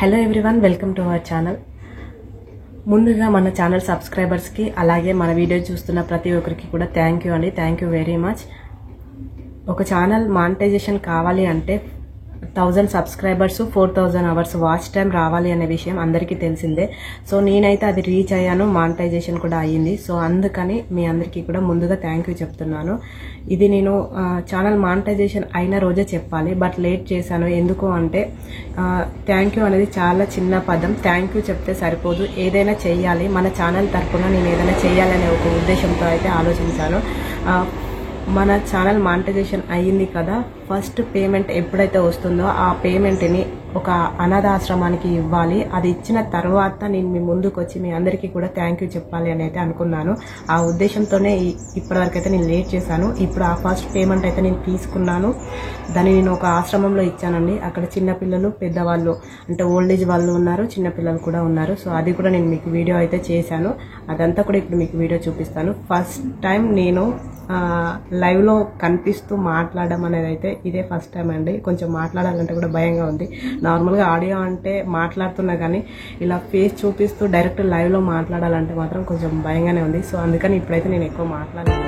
Hello everyone, welcome to our channel. ముందుగా మన channel సబ్స్క్రైబర్స్కి అలాగే మన వీడియో చూస్తున్న ప్రతి ఒక్కరికి కూడా థ్యాంక్ యూ అండి. Thank you very much. ఒక ఛానల్ మానిటైజేషన్ కావాలి అంటే 1000 సబ్స్క్రైబర్స్ 4000 అవర్స్ వాచ్ టైం రావాలి అనే విషయం అందరికీ తెలిసిందే. సో నేనైతే అది రీచ్ అయ్యాను, మానిటైజేషన్ కూడా అయ్యింది. సో అందుకని మీ అందరికీ కూడా ముందుగా థ్యాంక్ యూ చెప్తున్నాను. ఇది నేను ఛానల్ మానిటైజేషన్ అయిన రోజే చెప్పాలి, బట్ లేట్ చేశాను. ఎందుకు అంటే థ్యాంక్ యూ అనేది చాలా చిన్న పదం. థ్యాంక్ యూ చెప్తే సరిపోదు, ఏదైనా చెయ్యాలి. మన ఛానల్ తరఫున నేను ఏదైనా చెయ్యాలనే ఒక ఉద్దేశంతో అయితే ఆలోచించాను. మన ఛానల్ మానిటైజేషన్ అయ్యింది కదా, ఫస్ట్ పేమెంట్ ఎప్పుడైతే వస్తుందో ఆ పేమెంట్ని ఒక అనాథాశ్రమానికి ఇవ్వాలి. అది ఇచ్చిన తర్వాత నేను మీ ముందుకు వచ్చి మీ అందరికీ కూడా థ్యాంక్ యూ చెప్పాలి అని అయితే అనుకున్నాను. ఆ ఉద్దేశంతోనే ఇప్పటివరకు అయితే నేను లేట్ చేశాను. ఇప్పుడు ఆ ఫస్ట్ పేమెంట్ అయితే నేను తీసుకున్నాను. దాన్ని నేను ఒక ఆశ్రమంలో ఇచ్చానండి. అక్కడ చిన్నపిల్లలు, పెద్దవాళ్ళు అంటే ఓల్డ్ ఏజ్ వాళ్ళు ఉన్నారు, చిన్నపిల్లలు కూడా ఉన్నారు. సో అది కూడా నేను మీకు వీడియో అయితే చేశాను. అదంతా కూడా ఇప్పుడు మీకు వీడియో చూపిస్తాను. ఫస్ట్ టైం నేను లైవ్లో కనిపిస్తూ మాట్లాడడం అనేది అయితే ఇదే ఫస్ట్ టైం అండి. కొంచెం మాట్లాడాలంటే కూడా భయంగా ఉంది. నార్మల్గా ఆడియో అంటే మాట్లాడుతున్నా కానీ ఇలా ఫేస్ చూపిస్తూ డైరెక్ట్ లైవ్లో మాట్లాడాలంటే మాత్రం కొంచెం భయంగానే ఉంది. సో అందుకని ఇప్పుడైతే నేను ఎక్కువ మాట్లాడలేదు.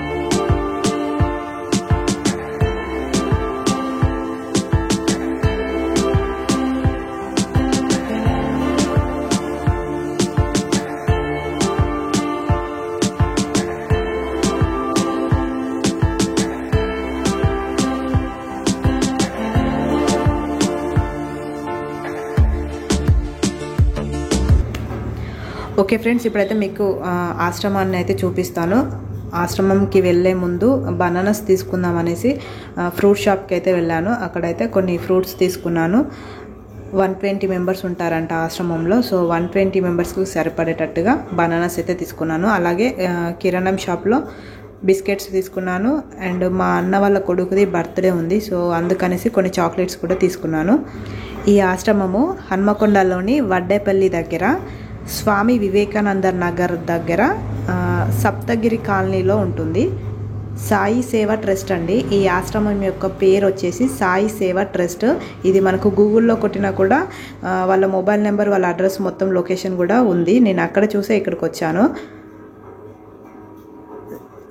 ఓకే ఫ్రెండ్స్, ఇప్పుడైతే మీకు ఆశ్రమాన్ని అయితే చూపిస్తాను. ఆశ్రమంకి వెళ్ళే ముందు బనానాస్ తీసుకుందాం అనేసి ఫ్రూట్ షాప్కి అయితే వెళ్ళాను. అక్కడైతే కొన్ని ఫ్రూట్స్ తీసుకున్నాను. 120 మెంబర్స్ ఉంటారంట ఆశ్రమంలో. సో 120 మెంబర్స్కి సరిపడేటట్టుగా బనానాస్ అయితే తీసుకున్నాను. అలాగే కిరాణం షాప్లో బిస్కెట్స్ తీసుకున్నాను. అండ్ మా అన్న వాళ్ళ కొడుకుది బర్త్డే ఉంది, సో అందుకనేసి కొన్ని చాక్లెట్స్ కూడా తీసుకున్నాను. ఈ ఆశ్రమము హన్మకొండలోని వడ్డేపల్లి దగ్గర స్వామి వివేకానంద నగర్ దగ్గర సప్తగిరి కాలనీలో ఉంటుంది. సాయి సేవ ట్రస్ట్ అండి. ఈ ఆశ్రమం యొక్క పేరు వచ్చేసి సాయి సేవ ట్రస్ట్. ఇది మనకు గూగుల్లో కొట్టినా కూడా వాళ్ళ మొబైల్ నెంబర్, వాళ్ళ అడ్రస్, మొత్తం లొకేషన్ కూడా ఉంది. నేను అక్కడ చూసే ఇక్కడికి వచ్చాను.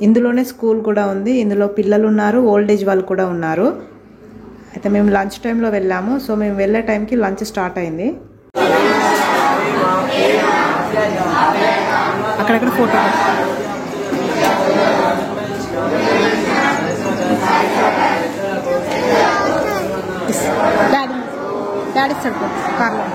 ఇందులోనే స్కూల్ కూడా ఉంది. ఇందులో పిల్లలు ఉన్నారు, ఓల్డ్ ఏజ్ వాళ్ళు కూడా ఉన్నారు. అయితే మేము లంచ్ టైంలో వెళ్ళాము. సో మేము వెళ్ళే టైంకి లంచ్ స్టార్ట్ అయింది. అక్కడక్కడ ఫోటో డాడీ సరిపో కార్లో.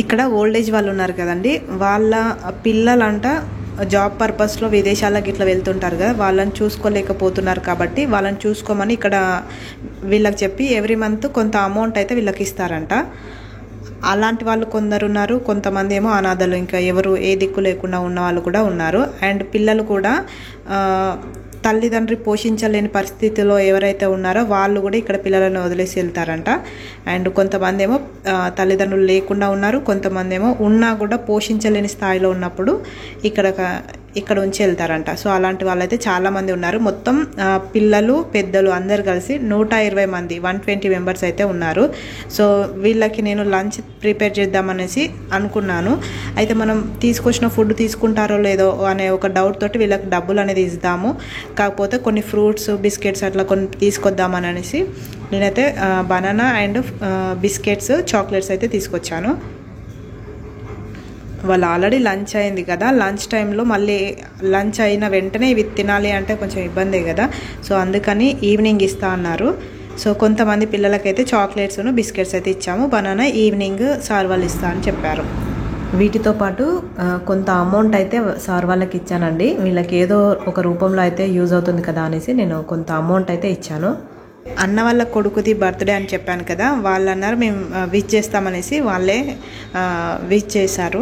ఇక్కడ ఓల్డ్ ఏజ్ వాళ్ళు ఉన్నారు కదండి, వాళ్ళ పిల్లలంట జాబ్ పర్పస్లో విదేశాలకు ఇట్లా వెళ్తుంటారు కదా, వాళ్ళని చూసుకోలేకపోతున్నారు కాబట్టి వాళ్ళని చూసుకోమని ఇక్కడ వీళ్ళకి చెప్పి ఎవ్రీ మంత్ కొంత అమౌంట్ అయితే వీళ్ళకి ఇస్తారంట. అలాంటి వాళ్ళు కొందరు ఉన్నారు, కొంతమంది ఏమో అనాథలు, ఇంకా ఎవరు ఏ దిక్కు లేకుండా ఉన్న వాళ్ళు కూడా ఉన్నారు. అండ్ పిల్లలు కూడా తల్లిదండ్రి పోషించలేని పరిస్థితిలో ఎవరైతే ఉన్నారో వాళ్ళు కూడా ఇక్కడ పిల్లలను వదిలేసి వెళ్తారంట. అండ్ కొంతమంది ఏమో తల్లిదండ్రులు లేకుండా ఉన్నారు, కొంతమంది ఏమో ఉన్నా కూడా పోషించలేని స్థాయిలో ఉన్నప్పుడు ఇక్కడ ఉంచి వెళ్తారంట. సో అలాంటి వాళ్ళైతే చాలామంది ఉన్నారు. మొత్తం పిల్లలు, పెద్దలు అందరు కలిసి 120 మంది, 120 మెంబర్స్ అయితే ఉన్నారు. సో వీళ్ళకి నేను లంచ్ ప్రిపేర్ చేద్దామనేసి అనుకున్నాను. అయితే మనం తీసుకొచ్చిన ఫుడ్ తీసుకుంటారో లేదో అనే ఒక డౌట్ తోటి వీళ్ళకి డబ్బులు అనేది ఇద్దాము, కాకపోతే కొన్ని ఫ్రూట్స్, బిస్కెట్స్ అట్లా కొన్ని తీసుకొద్దామని అనేసి నేనైతే బనానా అండ్ బిస్కెట్స్, చాక్లెట్స్ అయితే తీసుకొచ్చాను. వాళ్ళు ఆల్రెడీ లంచ్ అయింది కదా, లంచ్ టైంలో మళ్ళీ లంచ్ అయిన వెంటనే ఇవి తినాలి అంటే కొంచెం ఇబ్బందే కదా. సో అందుకని ఈవినింగ్ ఇస్తా అన్నారు. సో కొంతమంది పిల్లలకైతే చాక్లెట్స్ను బిస్కెట్స్ అయితే ఇచ్చాము. బనానా ఈవినింగ్ సార్ వాళ్ళు ఇస్తా అని చెప్పారు. వీటితో పాటు కొంత అమౌంట్ అయితే సార్ వాళ్ళకి ఇచ్చానండి. వీళ్ళకి ఏదో ఒక రూపంలో అయితే యూజ్ అవుతుంది కదా అనేసి నేను కొంత అమౌంట్ అయితే ఇచ్చాను. అన్న వాళ్ళ కొడుకుది బర్త్డే అని చెప్పాను కదా, వాళ్ళు అన్నారు మేము విష్ చేస్తామనేసి వాళ్ళే విష్ చేశారు.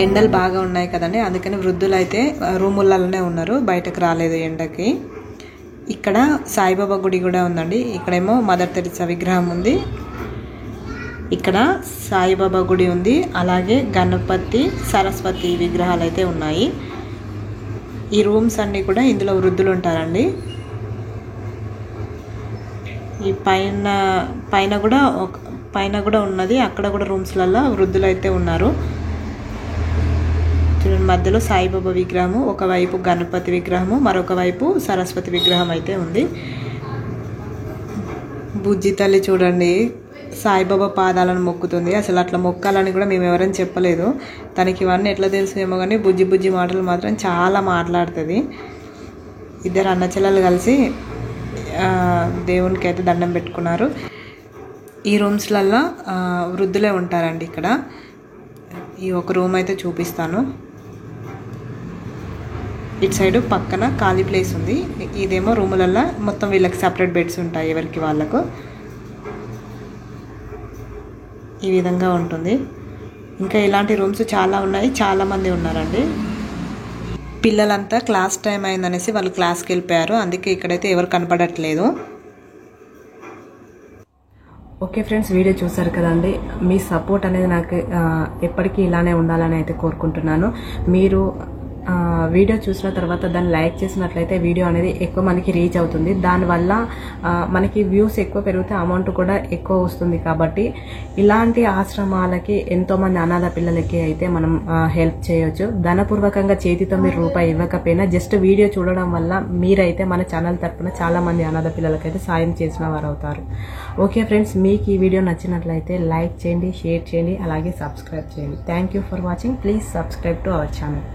ఎండలు బాగా ఉన్నాయి కదండి, అందుకని వృద్ధులు అయితే రూములలోనే ఉన్నారు, బయటకు రాలేదు ఎండకి. ఇక్కడ సాయిబాబా గుడి కూడా ఉందండి. ఇక్కడేమో మదర్ తెరిసా విగ్రహం ఉంది, ఇక్కడ సాయిబాబా గుడి ఉంది, అలాగే గణపతి సరస్వతి విగ్రహాలు అయితే ఉన్నాయి. ఈ రూమ్స్ అన్నీ కూడా ఇందులో వృద్ధులు ఉంటారండి. ఈ పైన కూడా ఉన్నది, అక్కడ కూడా రూమ్స్లలో వృద్ధులు అయితే ఉన్నారు. చూడండి, మధ్యలో సాయిబాబా విగ్రహము, ఒకవైపు గణపతి విగ్రహము, మరొక వైపు సరస్వతి విగ్రహం అయితే ఉంది. బుజ్జి తల్లి చూడండి సాయిబాబా పాదాలను మొక్కుతుంది. అసలు అట్లా మొక్కాలని కూడా మేము ఎవరైనా చెప్పలేదు, తనకి ఇవన్నీ ఎట్లా తెలుసునేమో కానీ బుజ్జి బుజ్జి మాటలు మాత్రం చాలా మాట్లాడుతుంది. ఇద్దరు అన్నచెల్లెలు కలిసి దేవునికి అయితే దండం పెట్టుకున్నారు. ఈ రూమ్స్లలో వృద్ధులే ఉంటారండి. ఇక్కడ ఈ ఒక రూమ్ అయితే చూపిస్తాను. ఇటు సైడు పక్కన ఖాళీ ప్లేస్ ఉంది, ఇదేమో రూములలో మొత్తం వీళ్ళకి సపరేట్ బెడ్స్ ఉంటాయి ఎవరికి వాళ్ళకు. ఈ విధంగా ఉంటుంది. ఇంకా ఇలాంటి రూమ్స్ చాలా ఉన్నాయి, చాలామంది ఉన్నారండి. పిల్లలంతా క్లాస్ టైం అయిందనేసి వాళ్ళు క్లాస్కి వెళ్ళిపోయారు, అందుకే ఇక్కడైతే ఎవరు కనపడట్లేదు. ఓకే ఫ్రెండ్స్, వీడియో చూసారు కదండి. మీ సపోర్ట్ అనేది నాకు ఎప్పటికీ ఇలానే ఉండాలని అయితే కోరుకుంటున్నాను. మీరు వీడియో చూసిన తర్వాత దాన్ని లైక్ చేసినట్లయితే వీడియో అనేది ఎక్కువ మనకి రీచ్ అవుతుంది. దానివల్ల మనకి వ్యూస్ ఎక్కువ పెరిగితే అమౌంట్ కూడా ఎక్కువ వస్తుంది. కాబట్టి ఇలాంటి ఆశ్రమాలకి ఎంతోమంది అనాథ పిల్లలకి అయితే మనం హెల్ప్ చేయొచ్చు. ధనపూర్వకంగా చేతితో మీరు రూపాయి ఇవ్వకపోయినా జస్ట్ వీడియో చూడడం వల్ల మీరైతే మన ఛానల్ తరఫున చాలామంది అనాథ పిల్లలకైతే సాయం చేసిన వారు అవుతారు. ఓకే ఫ్రెండ్స్, మీకు ఈ వీడియో నచ్చినట్లయితే లైక్ చేయండి, షేర్ చేయండి, అలాగే సబ్స్క్రైబ్ చేయండి. Thank you for watching. Please subscribe to our channel.